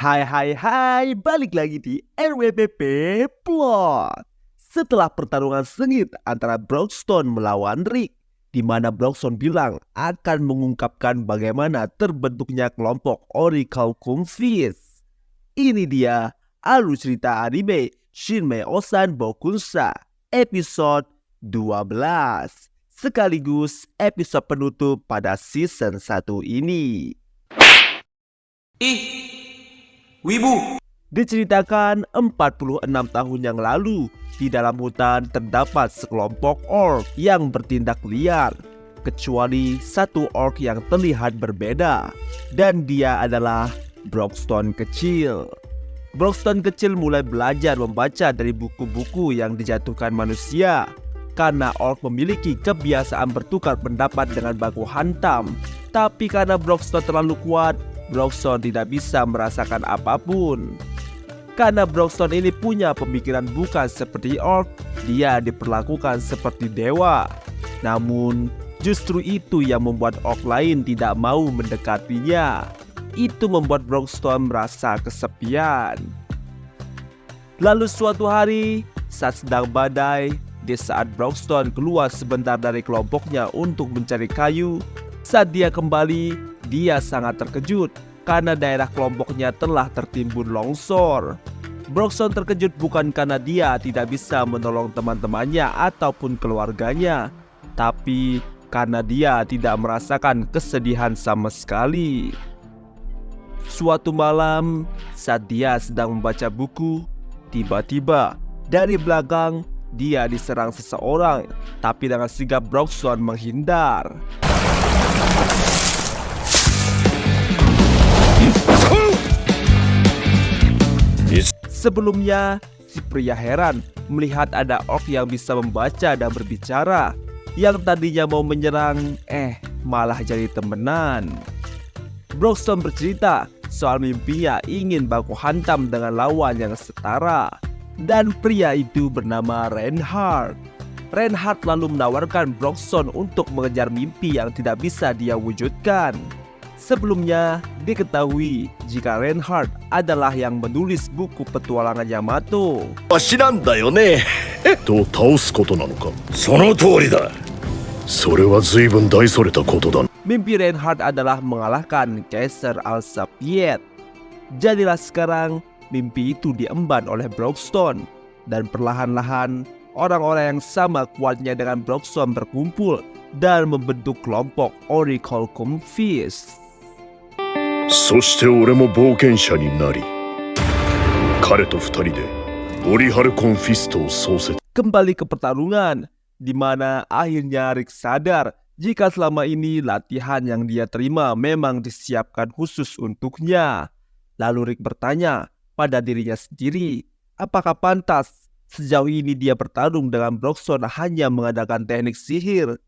Hai hai hai, balik lagi di RWPP Plot. Setelah pertarungan sengit antara Broxton melawan Rick, di mana Broxton bilang akan mengungkapkan bagaimana terbentuknya kelompok Orichalcum Fist. Ini dia alur cerita anime Shinmei Osan Bokunsa episode 12, sekaligus episode penutup pada season 1 ini. Wibu. Diceritakan 46 tahun yang lalu, di dalam hutan terdapat sekelompok orc yang bertindak liar, kecuali satu orc yang terlihat berbeda, dan dia adalah Broxton kecil. Broxton kecil mulai belajar membaca dari buku-buku yang dijatuhkan manusia, karena orc memiliki kebiasaan bertukar pendapat dengan baku hantam. Tapi karena Broxton terlalu kuat, Broxton tidak bisa merasakan apapun. Karena Broxton ini punya pemikiran bukan seperti orc, dia diperlakukan seperti dewa. Namun justru itu yang membuat orc lain tidak mau mendekatinya. Itu membuat Broxton merasa kesepian. Lalu suatu hari, saat sedang badai, di saat Broxton keluar sebentar dari kelompoknya untuk mencari kayu, saat dia kembali, dia sangat terkejut karena daerah kelompoknya telah tertimbun longsor. Broxton terkejut bukan karena dia tidak bisa menolong teman-temannya ataupun keluarganya, tapi karena dia tidak merasakan kesedihan sama sekali. Suatu malam, saat dia sedang membaca buku, tiba-tiba dari belakang dia diserang seseorang, tapi dengan sigap Broxton menghindar. Sebelumnya, si pria heran melihat ada orc yang bisa membaca dan berbicara, yang tadinya mau menyerang, malah jadi temenan. Broxton bercerita soal mimpinya ingin baku hantam dengan lawan yang setara, dan pria itu bernama Reinhardt. Reinhardt lalu menawarkan Broxton untuk mengejar mimpi yang tidak bisa dia wujudkan. Sebelumnya diketahui jika Reinhardt adalah yang menulis buku petualangan Yamato. わしなんだよねと倒すことなのか。その通りだ。それは随分大それたことだ。 Mimpi Reinhardt adalah mengalahkan Kaiser Al-Sapiet. Jadilah sekarang mimpi itu diemban oleh Broxton, dan perlahan-lahan orang-orang yang sama kuatnya dengan Broxton berkumpul dan membentuk kelompok Orichalcum Fist. そして俺も冒険者になり、彼と二人でオリハルコンフィストを創設。 Kembali ke pertarungan, di mana akhirnya Rick sadar jika selama ini latihan yang dia terima memang disiapkan khusus untuknya. Lalu Rick bertanya pada dirinya sendiri, apakah pantas sejauh ini dia bertarung dengan Broxton hanya mengadakan teknik sihir?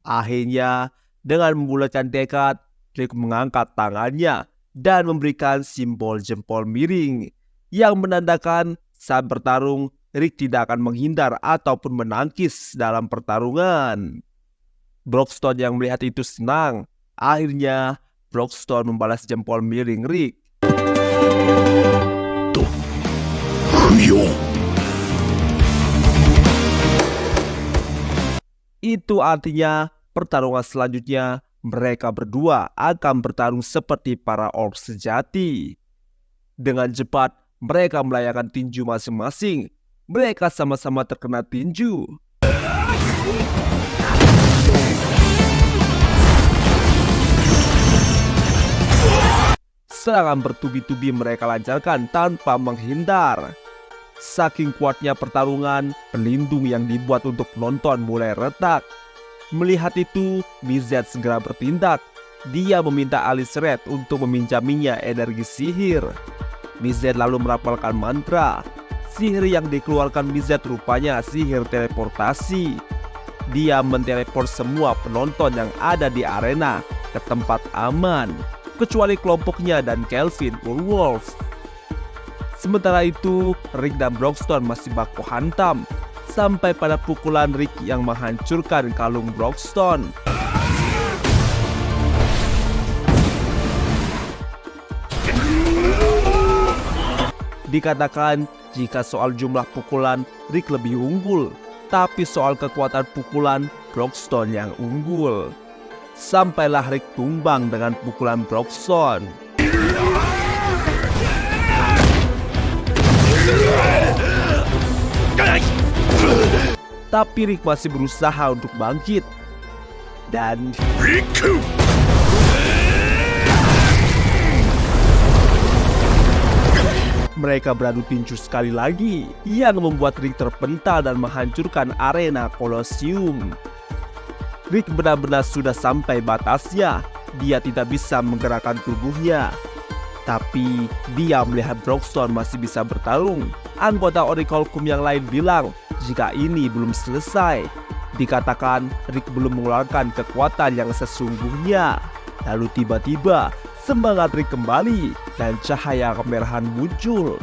Akhirnya, dengan membulatkan tekad, Rick mengangkat tangannya dan memberikan simbol jempol miring yang menandakan saat bertarung Rick tidak akan menghindar ataupun menangkis dalam pertarungan. Broxton yang melihat itu senang. Akhirnya Broxton membalas jempol miring Rick. Itu artinya pertarungan selanjutnya mereka berdua akan bertarung seperti para orc sejati. Dengan cepat mereka melayangkan tinju masing-masing. Mereka sama-sama terkena tinju. Serangan bertubi-tubi mereka lancarkan tanpa menghindar. Saking kuatnya pertarungan, pelindung yang dibuat untuk penonton mulai retak. Melihat itu, Mizet segera bertindak. Dia meminta Alice Red untuk meminjaminya energi sihir. Mizet lalu merapalkan mantra. Sihir yang dikeluarkan Mizet rupanya sihir teleportasi. Dia menteleport semua penonton yang ada di arena ke tempat aman, kecuali kelompoknya dan Kelvin Ulwolf. Sementara itu, Rick dan Broxton masih baku hantam sampai pada pukulan Rick yang menghancurkan kalung Broxton. Dikatakan jika soal jumlah pukulan Rick lebih unggul, tapi soal kekuatan pukulan Broxton yang unggul. Sampailah Rick tumbang dengan pukulan Broxton. Tapi Rick masih berusaha untuk bangkit. Dan Riku! mereka beradu tinju sekali lagi yang membuat Rick terpental dan menghancurkan arena Colosseum. Rick benar-benar sudah sampai batasnya. Dia tidak bisa menggerakkan tubuhnya. Tapi dia melihat Broxton masih bisa bertarung. Anggota Oracle Kum yang lain bilang jika ini belum selesai. Dikatakan Rick belum mengeluarkan kekuatan yang sesungguhnya. Lalu tiba-tiba semangat Rick kembali dan cahaya kemerahan muncul.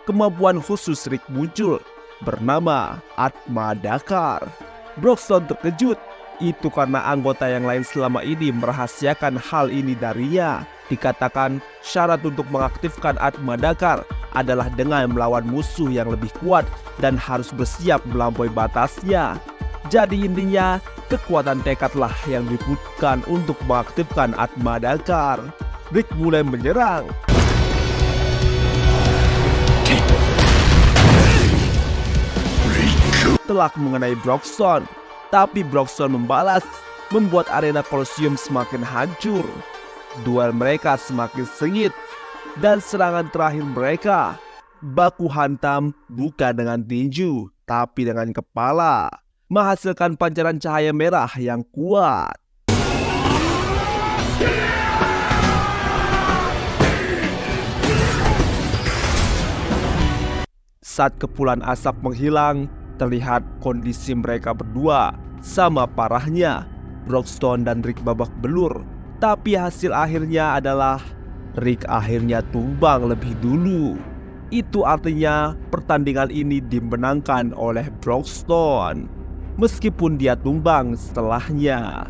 Kemampuan khusus Rick muncul bernama Atma Dakar. Broxton terkejut. Itu karena anggota yang lain selama ini merahasiakan hal ini darinya. Dikatakan syarat untuk mengaktifkan Atma Dakar adalah dengan melawan musuh yang lebih kuat dan harus bersiap melampaui batasnya. Jadi intinya kekuatan tekadlah yang dibutuhkan untuk mengaktifkan Atma Dakar. Rick mulai menyerang. Telak mengenai Broxton, tapi Broxton membalas, membuat arena Colosseum semakin hancur. Duel mereka semakin sengit, dan serangan terakhir mereka baku hantam bukan dengan tinju, tapi dengan kepala, menghasilkan pancaran cahaya merah yang kuat. Saat kepulan asap menghilang, terlihat kondisi mereka berdua sama parahnya. Broxton dan Rick babak belur. Tapi hasil akhirnya adalah Rick akhirnya tumbang lebih dulu. Itu artinya pertandingan ini dimenangkan oleh Broxton, meskipun dia tumbang setelahnya.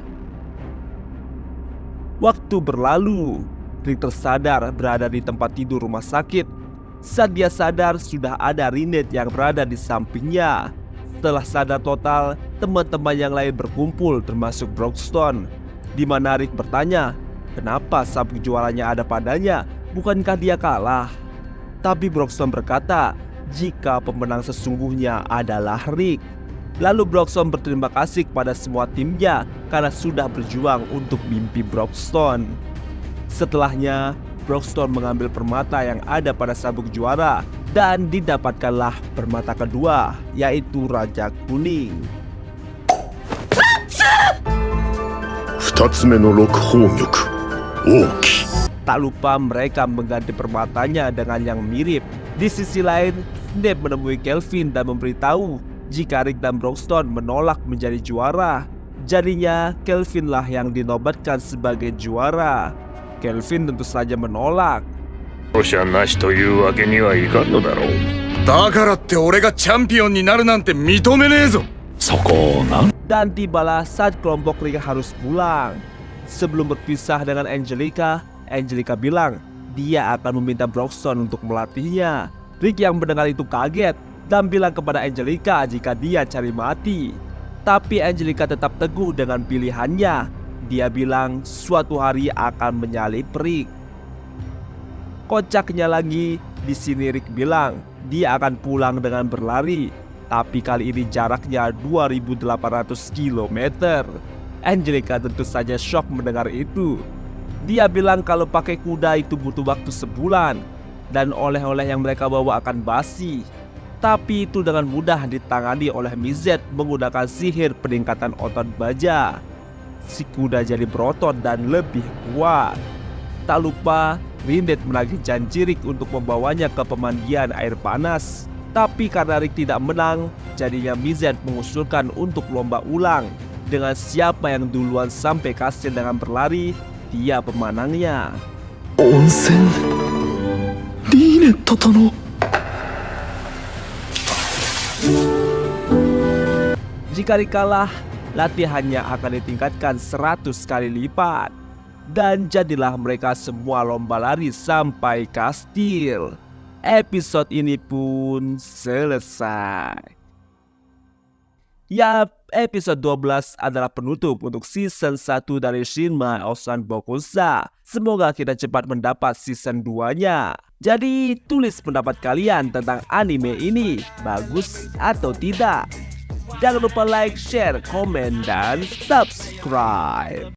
Waktu berlalu, Rick tersadar berada di tempat tidur rumah sakit. Saat dia sadar sudah ada Rinette yang berada di sampingnya. Setelah sadar total, teman-teman yang lain berkumpul termasuk Broxton, di mana Rick bertanya, kenapa sabuk juaranya ada padanya, bukankah dia kalah? Tapi Broxton berkata, jika pemenang sesungguhnya adalah Rick. Lalu Broxton berterima kasih kepada semua timnya karena sudah berjuang untuk mimpi Broxton. Setelahnya, Broxton mengambil permata yang ada pada sabuk juara dan didapatkanlah permata kedua, yaitu Raja Kuning. 二つ目の六宝玉王騎 Tak lupa mereka mengganti permatanya dengan yang mirip. Di sisi lain, Snape menemui Kelvin dan memberitahu jika Rick dan Broxton menolak menjadi juara. Jadinya Kelvin lah yang dinobatkan sebagai juara. Kelvin tentu saja menolak. 勝者なしというわけにはいかんのだろう。だからって俺がチャンピオンになるなんて認めねえぞ。そこをな。 Dan tibalah saat kelompok Rick harus pulang. Sebelum berpisah dengan Angelica, Angelica bilang dia akan meminta Broxton untuk melatihnya. Rick yang mendengar itu kaget dan bilang kepada Angelica jika dia cari mati. Tapi Angelica tetap teguh dengan pilihannya. Dia bilang suatu hari akan menyalip Rick. Kocaknya lagi, di sini Rick bilang dia akan pulang dengan berlari, tapi kali ini jaraknya 2.800 km. Angelica tentu saja shock mendengar itu. Dia bilang kalau pakai kuda itu butuh waktu sebulan dan oleh-oleh yang mereka bawa akan basi. Tapi itu dengan mudah ditangani oleh Mizet menggunakan sihir peningkatan otot baja. Si kuda jadi berotot dan lebih kuat. Tak lupa Rinette menagih janji Rick untuk membawanya ke pemandian air panas. Tapi karena Rick tidak menang, jadinya Mizet mengusulkan untuk lomba ulang. Dengan siapa yang duluan sampai kastil dengan berlari, dia pemenangnya. Onsen Rinetteとの Jika Rick kalah, latihannya akan ditingkatkan 100 kali lipat. Dan jadilah mereka semua lomba lari sampai kastil. Episode ini pun selesai. Yap, episode 12 adalah penutup untuk season 1 dari Shinmai Osan Bokusa. Semoga kita cepat mendapat season 2-nya. Jadi tulis pendapat kalian tentang anime ini, bagus atau tidak. Jangan lupa like, share, komen, dan subscribe.